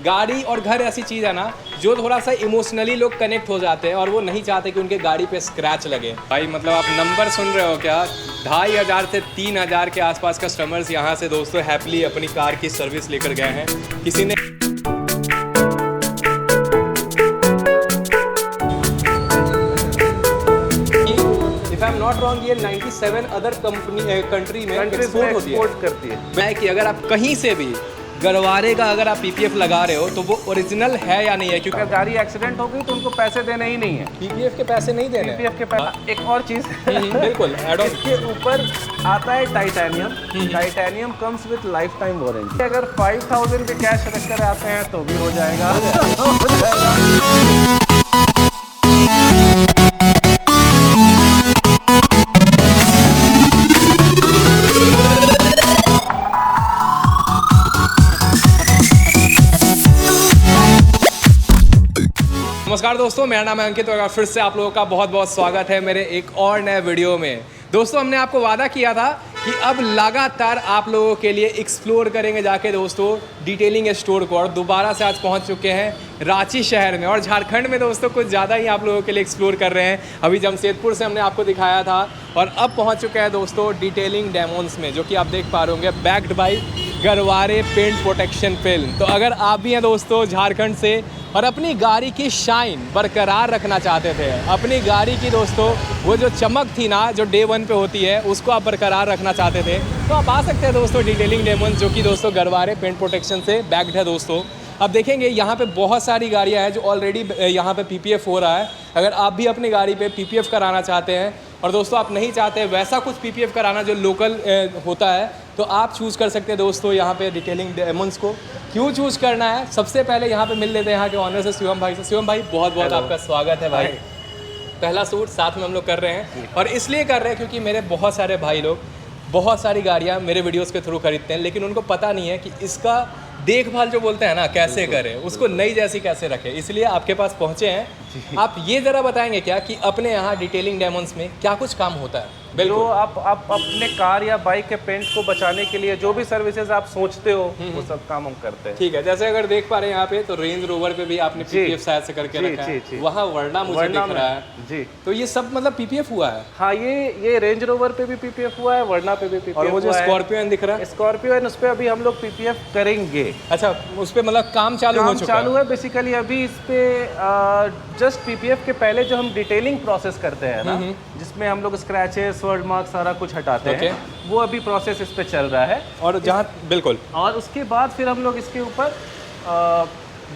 गाड़ी और घर ऐसी चीज़ है ना जो थोड़ा सा इमोशनली लोग कनेक्ट हो जाते हैं और वो नहीं चाहते कि उनके गाड़ी पे स्क्रैच लगे। भाई मतलब आप नंबर सुन रहे हो क्या, 2500 से 3000 के आसपास कस्टमर्स यहाँ से दोस्तों हैप्पीली अपनी कार की सर्विस लेकर गए हैं। किसी ने if I am not wrong ये 97 अदर कंट्री में एक्सपोर्ट करती है। मैं कि अगर आप कहीं से भी गरवारे का अगर आप पीपीएफ लगा रहे हो तो वो ओरिजिनल है या नहीं है, क्योंकि गाड़ी एक्सीडेंट हो गई तो उनको पैसे देने ही नहीं है, पीपीएफ के पैसे नहीं देने। पीपीएफ के पैसे। एक और चीज बिल्कुल इसके ऊपर आता है titanium. Titanium comes with life time warranty. अगर 5000 के कैश रख कर आते हैं तो भी हो जाएगा। नमस्कार दोस्तों, मेरा नाम है अंकित और फिर से आप लोगों का बहुत बहुत स्वागत है मेरे एक और नए वीडियो में। दोस्तों हमने आपको वादा किया था कि अब लगातार आप लोगों के लिए एक्सप्लोर करेंगे जाके दोस्तों डिटेलिंग स्टोर को, और दोबारा से आज पहुंच चुके हैं रांची शहर में और झारखंड में दोस्तों कुछ ज़्यादा ही आप लोगों के लिए एक्सप्लोर कर रहे हैं। अभी जमशेदपुर से हमने आपको दिखाया था और अब पहुंच चुके हैं दोस्तों डिटेलिंग डेमोन्स में, जो कि आप देख पा रहे होंगे backed by Garware paint protection film. तो अगर आप भी हैं दोस्तों झारखंड से और अपनी गाड़ी की शाइन बरकरार रखना चाहते थे, अपनी गाड़ी की दोस्तों वो जो चमक थी ना जो डे 1 पे होती है उसको आप बरकरार रखना चाहते थे, तो आप आ सकते हैं दोस्तों डिटेलिंग डेमोन्स, जो कि दोस्तों गरवारे पेंट प्रोटेक्शन से बैक्ड है दोस्तों। अब देखेंगे यहाँ पे बहुत सारी गाड़ियाँ हैं जो ऑलरेडी यहाँ पे पीपीएफ हो रहा है। अगर आप भी अपनी गाड़ी पे पीपीएफ कराना चाहते हैं और दोस्तों आप नहीं चाहते वैसा कुछ पीपीएफ कराना जो लोकल होता है, तो आप चूज़ कर सकते हैं दोस्तों यहाँ पे डिटेलिंग डेमोन्स को। क्यों चूज़ करना है, सबसे पहले यहाँ पे मिल लेते हैं यहाँ के ऑनर से, शिवम भाई से। शिवम भाई बहुत बहुत आपका स्वागत है भाई। पहला शूट साथ में हम लोग कर रहे हैं और इसलिए कर रहे हैं क्योंकि मेरे बहुत सारे भाई लोग बहुत सारी गाड़ियाँ मेरे वीडियोस के थ्रू खरीदते हैं, लेकिन उनको पता नहीं है कि इसका देखभाल जो बोलते हैं ना कैसे करें, उसको नई जैसी कैसे रखें, इसलिए आपके पास पहुँचे हैं। आप ये ज़रा बताएंगे क्या कि अपने यहाँ डिटेलिंग डेमोन्स में क्या कुछ काम होता है? जो आप अपने कार या बाइक के पेंट को बचाने के लिए जो भी सर्विसेज आप सोचते हो वो सब काम हम करते हैं। ठीक है, जैसे अगर देख पा रहे हैं यहाँ पे तो रेंज रोवर पे भी आपने पीपीएफ शायद से करके रखा है, वहाँ वर्ना मुझे दिख रहा है जी। तो ये सब मतलब पीपीएफ हुआ है? हाँ, ये रेंज रोवर पे भी पीपीएफ हुआ है, वर्ना पे भी पीपीएफ हुआ है। और वो जो स्कॉर्पियो दिख रहा है, स्कॉर्पियो उस पे अभी हम लोग पीपीएफ करेंगे। अच्छा, उस पे मतलब काम चालू हो चुका है बेसिकली। अभी इस पे जस्ट पीपीएफ के पहले जो हम डिटेलिंग प्रोसेस करते हैं ना, जिसमें हम लोग स्क्रैचेस वर्ड मार्क सारा कुछ हटाते हैं, वो अभी प्रोसेस इस पे चल रहा है। और जहाँ बिल्कुल, और उसके बाद फिर हम लोग इसके ऊपर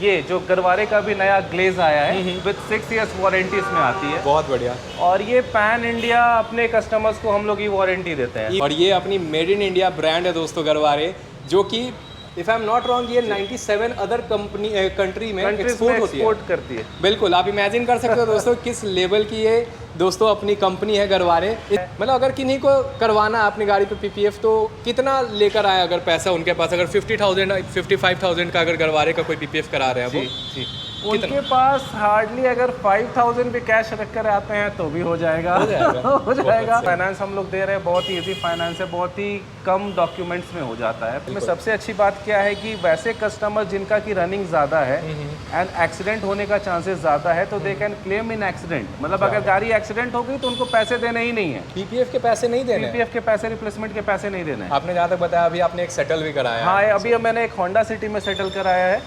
ये जो गरवारे का भी नया ग्लेज आया है विद 6 इयर्स वारंटी इसमें आती है। बहुत बढ़िया। और ये पैन इंडिया अपने कस्टमर्स को हम लोग ये वारंटी देते हैं। और ये अपनी मेड इन इंडिया ब्रांड है दोस्तों गरवारे, जो कि if I am not wrong ये 97 अदर कंट्री में एक्सपोर्ट करती है। बिल्कुल, आप इमेजिन कर सकते हो दोस्तों किस लेवल की ये दोस्तों अपनी कंपनी है गरवारे। मतलब अगर किन्हीं को करवाना है अपनी गाड़ी पे पीपीएफ तो कितना लेकर आए अगर पैसा उनके पास, अगर 50,000 55,000 का अगर गरवारे का कोई पीपीएफ करा रहे हैं वो, उनके पास हार्डली अगर 5000 भी कैश रख कर आते हैं तो भी हो जाएगा। हो जाएगा। फाइनेंस हम लोग दे रहे हैं, बहुत ही इजी फाइनेंस है, बहुत ही कम डॉक्यूमेंट्स में हो जाता है। इसमें सबसे अच्छी बात क्या है कि वैसे कस्टमर जिनका की रनिंग ज़्यादा है एंड एक्सीडेंट होने का चांसेस ज़्यादा है तो they can claim in accident. मतलब अगर गाड़ी एक्सीडेंट हो गई तो उनको पैसे देने ही नहीं है, पीपीएफ के पैसे नहीं देने, पीपीएफ के पैसे, रिप्लेसमेंट के पैसे नहीं देने। आपने जहाँ तक बताया अभी आपने एक सेटल भी कराया? हाँ, अभी मैंने एक होंडा सिटी में सेटल कराया है,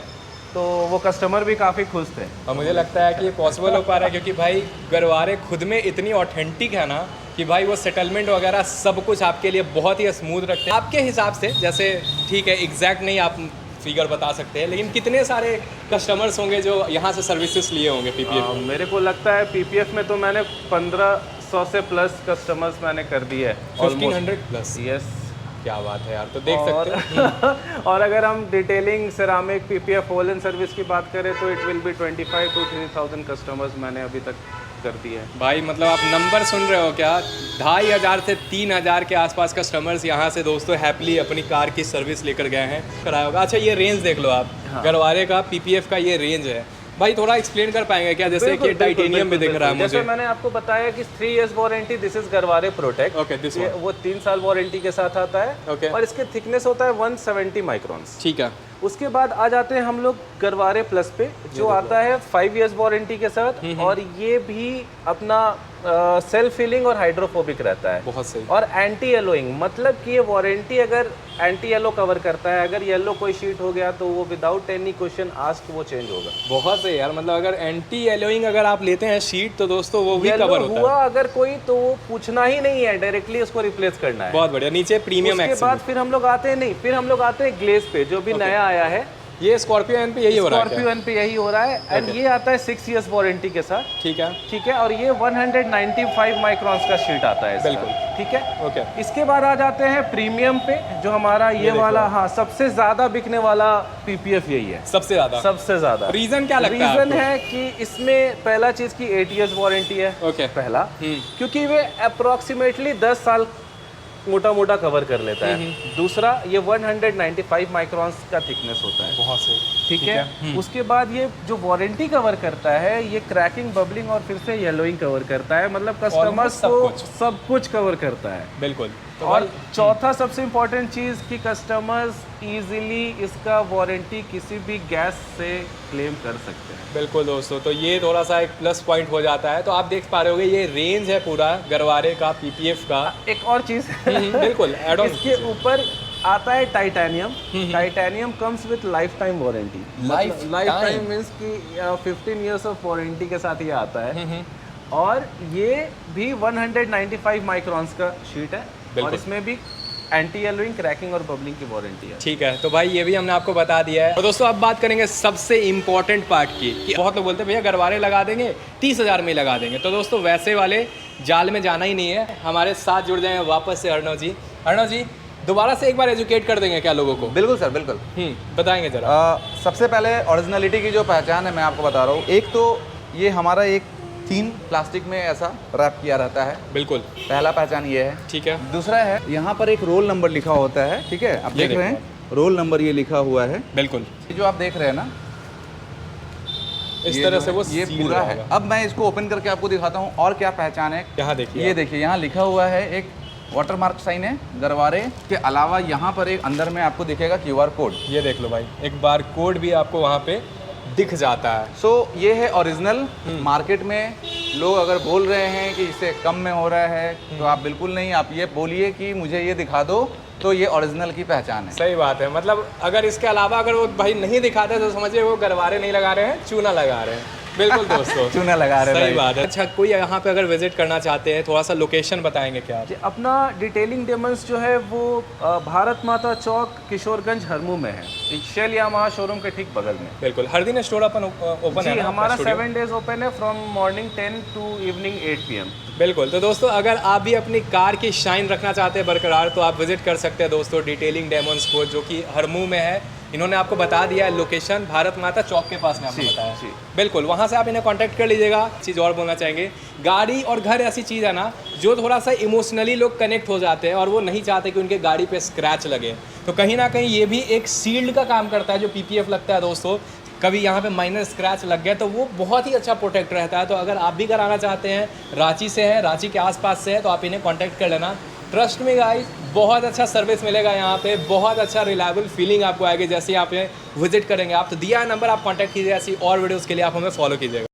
तो वो कस्टमर भी काफ़ी खुश थे। और मुझे लगता है कि ये पॉसिबल हो पा रहा है क्योंकि भाई गरवारे खुद में इतनी ऑथेंटिक है ना कि भाई वो सेटलमेंट वगैरह सब कुछ आपके लिए बहुत ही स्मूथ रखते हैं। आपके हिसाब से, जैसे ठीक है एग्जैक्ट नहीं आप फिगर बता सकते हैं, लेकिन कितने सारे कस्टमर्स होंगे जो यहाँ से सर्विसेज लिए होंगे पीपीएफ? मेरे को लगता है पीपीएफ में तो मैंने 1500 से प्लस कस्टमर्स मैंने कर दिए है। 1500 प्लस? यस। क्या बात है यार, तो देख सकते हैं। और अगर हम detailing ceramic PPF whole and service की बात करें तो it will be 25 to 3000 customers मैंने अभी तक कर दिए हैं। भाई मतलब आप नंबर सुन रहे हो क्या, 2500 से 3000 के आसपास कस्टमर्स यहाँ से दोस्तों हैप्पीली अपनी कार की सर्विस लेकर गए हैं, कराया होगा। अच्छा, ये रेंज देख लो आप। हाँ। गरवारे का पीपीएफ का ये रेंज है भाई, थोड़ा एक्सप्लेन कर पाएंगे क्या? जैसे कि टाइटेनियम में दिख रहा है मुझे। जैसे मैंने आपको बताया कि 3 years warranty, this is Garware protect. Okay, this वो 3 साल वारंटी के साथ आता है। ओके। और इसके थिकनेस होता है 170 माइक्रोन्स। ठीक है। उसके बाद आ जाते हैं हम लोग गरवारे प्लस पे, जो आता है 5 इयर्स वारंटी के साथ, और ये भी अपना सेल्फ फीलिंग और हाइड्रोफोबिक रहता है। बहुत सही। और एंटी येलोइंग, मतलब कि ये वारंटी अगर एंटी येलो कवर करता है, अगर येलो कोई शीट हो गया तो वो विदाउट एनी क्वेश्चन आस्क वो चेंज होगा। बहुत सही यार, मतलब अगर एंटी येलोइंग अगर आप लेते हैं शीट तो दोस्तों वो भी कवर होता हुआ अगर कोई तो वो पूछना ही नहीं है, डायरेक्टली उसको रिप्लेस करना है। बहुत बढ़िया। नीचे प्रीमियम उसके बाद फिर हम लोग आते हैं फिर हम लोग आते हैं ग्लेज पे, जो भी नया आया है। ये स्कॉर्पियो एन पे यही हो रहा है। स्कॉर्पियो एन पे यही हो रहा है, एंड ये आता है 6 इयर्स वारंटी के साथ। ठीक है, ठीक है। और ये 195 माइक्रॉन्स का शीट आता है इसका। बिल्कुल। ठीक है। ओके। इसके बाद आ जाते हैं प्रीमियम पे, जो हमारा ये वाला, हाँ, सबसे ज्यादा बिकने वाला पीपीएफ यही है। सबसे ज्यादा रीजन क्या लगता है? रीजन है कि इसमें पहला चीज की 8 इयर्स वारंटी है। ओके। पहला, क्योंकि वे अप्रोक्सीमेटली 10 साल मोटा मोटा कवर कर लेता है। दूसरा, ये 195 माइक्रॉन्स का थिकनेस होता है। बहुत सही। ठीक है। उसके बाद ये जो वारंटी कवर करता है, ये क्रैकिंग, बबलिंग और फिर से येलोइंग कवर करता है, मतलब कस्टमर्स को सब कुछ कवर करता है। बिल्कुल। तो और चौथा सबसे इम्पोर्टेंट चीज़ कि कस्टमर्स इजीली इसका वारंटी किसी भी गैस से क्लेम कर सकते हैं। बिल्कुल दोस्तों, तो ये थोड़ा सा एक प्लस पॉइंट हो जाता है। तो आप देख पा रहे होगे ये रेंज है पूरा गरवारे का, पीपीएफ का। एक और चीज़ बिल्कुल ऐड ऑन, इसके ऊपर आता है titanium. Titanium comes with life time warranty. Life time means कि 15 इयर्स ऑफ वारंटी के साथ ये आता है। और ये भी 195 माइक्रॉन्स का शीट है, और इसमें भी एंटी येलोइंग, क्रैकिंग और बबलिंग की वारंटी है। ठीक है, तो भाई ये भी हमने आपको बता दिया है। और दोस्तों अब बात करेंगे सबसे इम्पोर्टेंट पार्ट की, कि बहुत लोग बोलते हैं भैया गरवारे लगा देंगे 30,000 में लगा देंगे। तो दोस्तों वैसे वाले जाल में जाना ही नहीं है। हमारे साथ जुड़ जाएंगे वापस से अर्णव जी। अर्णव जी दोबारा से एक बार एजुकेट कर देंगे क्या लोगों को? बिल्कुल सर, बिल्कुल। बताएंगे जरा। सबसे पहले ओरिजिनलिटी की जो पहचान है मैं आपको बता रहा हूँ। एक तो ये हमारा एक थीम प्लास्टिक में ऐसा रैप किया रहता है। बिल्कुल, पहला पहचान ये है। ठीक है। दूसरा है यहाँ पर एक रोल नंबर लिखा होता है। ठीक है, आप देख रहे हैं रोल नंबर ये लिखा हुआ है। बिल्कुल, ये जो आप देख रहे हैं ना, इस तरह से वो ये पूरा है। अब मैं इसको ओपन करके आपको दिखाता हूँ और क्या पहचान है। यहाँ देखिए, ये देखिए यहाँ लिखा हुआ है, एक वाटरमार्क साइन है गरवारे के अलावा। यहाँ पर एक अंदर में आपको दिखेगा QR कोड। ये देख लो भाई, एक बार कोड भी आपको वहाँ पे दिख जाता है। सो ये है ओरिजिनल। मार्केट में लोग अगर बोल रहे हैं कि इससे कम में हो रहा है, तो आप बिल्कुल नहीं, आप ये बोलिए कि मुझे ये दिखा दो, तो ये ओरिजिनल की पहचान है। सही बात है। मतलब अगर इसके अलावा अगर वो भाई नहीं दिखाते तो समझिए वो गरवारे नहीं लगा रहे हैं, चूना लगा रहे हैं। बिल्कुल दोस्तों, चूना लगा रहे हैं। सही बात है। अच्छा, कोई यहाँ पे अगर विजिट करना चाहते हैं, थोड़ा सा लोकेशन बताएंगे क्या आप? अपना डिटेलिंग डेमोस जो है वो भारत माता चौक, किशोरगंज, हरमू में है, शेल यामाहा शोरूम के ठीक बगल में। बिल्कुल, हर दिन स्टोर अपन ओपन है ना? हमारा 7 डेज ओपन है, from morning 10 to evening 8 PM। बिल्कुल। तो दोस्तों अगर आप भी अपनी कार की शाइन रखना चाहते हैं बरकरार, तो आप विजिट कर सकते हैं दोस्तों डिटेलिंग डेमोस को, जो कि हरमू में है। इन्होंने आपको बता दिया है लोकेशन, भारत माता चौक के पास में आपको बताया। बिल्कुल, वहाँ से आप इन्हें कांटेक्ट कर लीजिएगा। चीज़ और बोलना चाहेंगे, गाड़ी और घर ऐसी चीज़ है ना जो थोड़ा सा इमोशनली लोग कनेक्ट हो जाते हैं, और वो नहीं चाहते कि उनके गाड़ी पे स्क्रैच लगे। तो कहीं ना कहीं ये भी एक शील्ड का काम करता है, जो PPF लगता है दोस्तों। कभी यहाँ पे माइनर स्क्रैच लग गया तो वो बहुत ही अच्छा प्रोटेक्ट रहता है। तो अगर आप भी कराना चाहते हैं, रांची से है, रांची के आसपास से है, तो आप इन्हें कांटेक्ट कर लेना। ट्रस्ट में गाइस, बहुत अच्छा सर्विस मिलेगा यहाँ पे, बहुत अच्छा रिलायबल फीलिंग आपको आएगी जैसे ही आप विजिट करेंगे। आप तो दिया है नंबर, आप कांटेक्ट कीजिए। ऐसी और वीडियोस के लिए आप हमें फॉलो कीजिएगा।